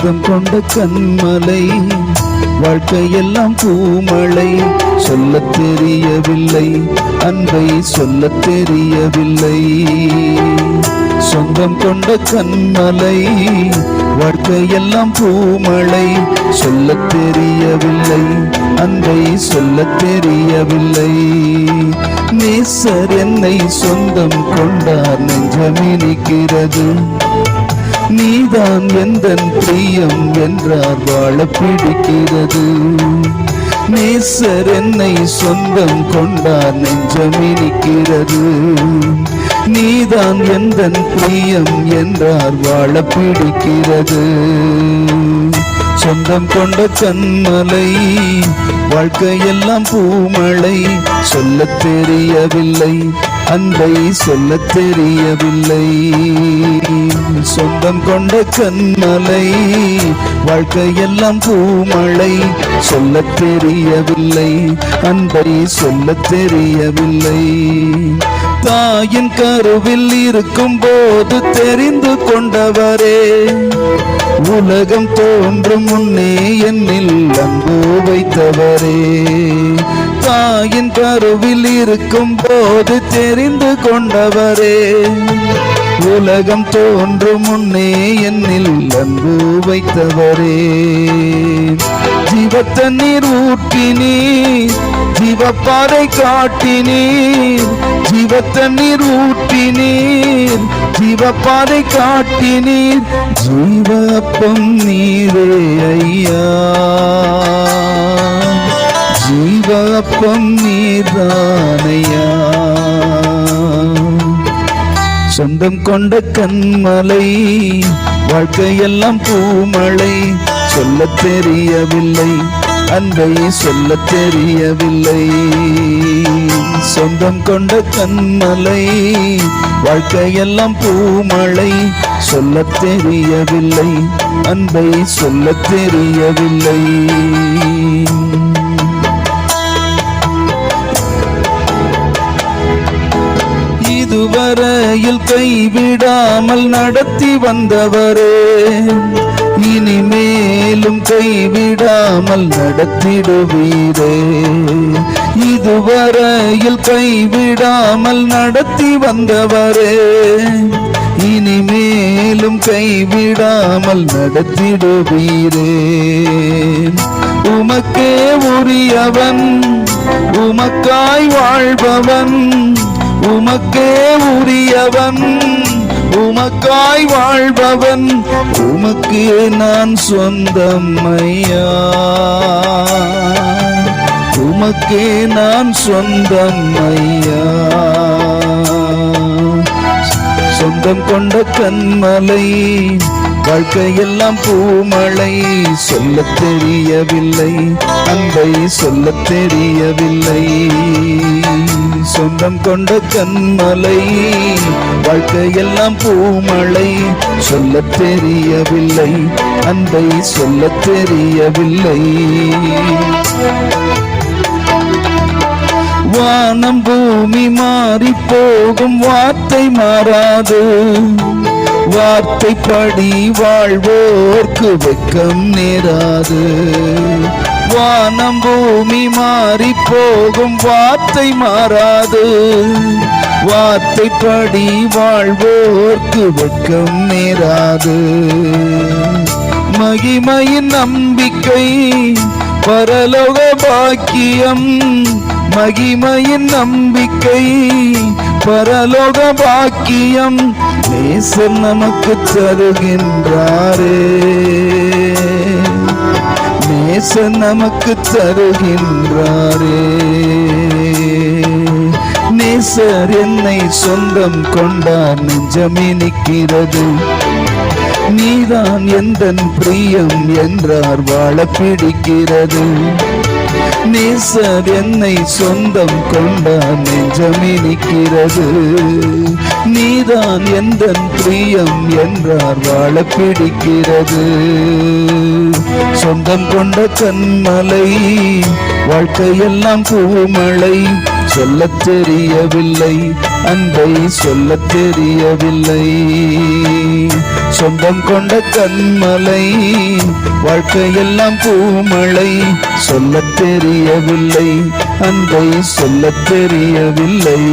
சொந்தம் கொண்ட கண்மலை, வாழ்க்கையெல்லாம் பூமழை. சொல்லத் தெரியவில்லை, அன்பை சொல்லத் தெரியவில்லை. சொந்தம் கொண்ட கண்மலை, வாழ்க்கையெல்லாம் பூமழை. சொல்லத் தெரியவில்லை, அன்பை சொல்லத் தெரியவில்லை. நேசர் என்னை சொந்தம் கொண்டார், நெஞ்சமினிக்கிறது. நீதான் எந்தன் பிரியம் என்றார், வாழ பிடிக்கிறது. நேசர் என்னை சொந்தம் கொண்டார், நெஞ்சமினிக்கிறது. நீதான் எந்தன் பிரியம் என்றார், வாழ பிடிக்கிறது. சொந்தம் கொண்ட கண்மலை, வாழ்க்கையெல்லாம் பூமழை. சொல்லத் தெரியவில்லை, அன்பை சொல்லத் தெரியவில்லை. சொந்தம் கொண்ட கண்மலை, வாழ்க்கையெல்லாம் பூமழை. சொல்லத் தெரியவில்லை, அன்பை சொல்லத் தெரியவில்லை. தாயின் கருவில் இருக்கும் போது தெரிந்து கொண்டவரே, உலகம் தோன்றும் முன்னே என்னில் அன்பு வைத்தவரே. தாயின் கருவில் இருக்கும் போது தெரிந்து கொண்டவரே, உலகம் தோன்றும் முன்னே என்னில் அன்பு வைத்தவரே. ஜீவத்தண்ணீர் ஊற்றினீர், ஜீவப்பாதை காட்டினீர். ஜீவத்தண்ணீர் ஊற்றினீர், ஜீவப்பாதை காட்டினீர். ஜீவப்பம் நீரே ஐயா, ஜீவப்பம் நீர்தானையா. சொந்தம் கொண்ட கண்மலை, வாழ்க்கையெல்லாம் பூமழை. சொல்லத் தெரியவில்லை, அன்பை சொல்லத் தெரியவில்லை. சொந்தம் கொண்ட கண்மலை, வாழ்க்கையெல்லாம் பூமழை. சொல்லத் தெரியவில்லை, அன்பை சொல்லத் தெரியவில்லை. இதுவரையில் கைவிடாமல் நடத்தி வந்தவரே, இனிமேலும் கைவிடாமல் நடத்திடுவீரே. இதுவரையில் கைவிடாமல் நடத்தி வந்தவரே, இனிமேலும் கைவிடாமல் நடத்திடுவீரே. உமக்கே உரியவன், உமக்காய் வாழ்பவன். உமக்கே உரியவன், உமக்காய் வாழ்பவன். உமக்கே நான் சொந்தம் ஐயா, உமக்கே நான் சொந்தம் ஐயா. சொந்தம் கொண்ட கண்மலை, வாழ்க்கையெல்லாம் பூமழை. சொல்லத் தெரியவில்லை, அன்பை சொல்லத் தெரியவில்லை. சொந்தம் கொண்ட கண்மலை, வாழ்க்கையெல்லாம் பூமழை. சொல்லத் தெரியவில்லை, அன்பை சொல்லத் தெரியவில்லை. வானம் பூமி மாறி போகும், வார்த்தை மாறாது. வார்த்தைப்படி வாழ்வோர்க்கு வெட்கம் நேராது. வானம் பூமி மாறி போகும், வார்த்தை மாறாது. வார்த்தைப்படி வாழ்வோர்க்கு வெட்கம் நேராது. மகிமையின் நம்பிக்கை, பரலோக பாக்கியம். மகிமையின் நம்பிக்கை, பரலோக பாக்கியம். நேசர் நமக்கு தருகின்றாரே, நேசர் நமக்கு தருகின்றாரே. நேசர் என்னை சொந்தம் கொண்டார், நெஞ்சமினிக்கிறது. நீதான் எந்தன் பிரியம் என்றார், வாழ பிடிக்கிறது. நேசர் என்னை சொந்தம் கொண்டார், நெஞ்சமினிக்கிறது. நீதான் எந்தன் பிரியம் என்றார், வாழ பிடிக்கிறது. சொந்தம் கொண்ட கண்மலை, வாழ்க்கையெல்லாம் பூமழை. சொல்லத் தெரியவில்லை, அன்பை சொல்லத் தெரியவில்லை. சொந்தம் கொண்ட கண்மலை, வாழ்க்கையெல்லாம் பூமழை. சொல்லத் தெரியவில்லை, அன்பை சொல்லத் தெரியவில்லை.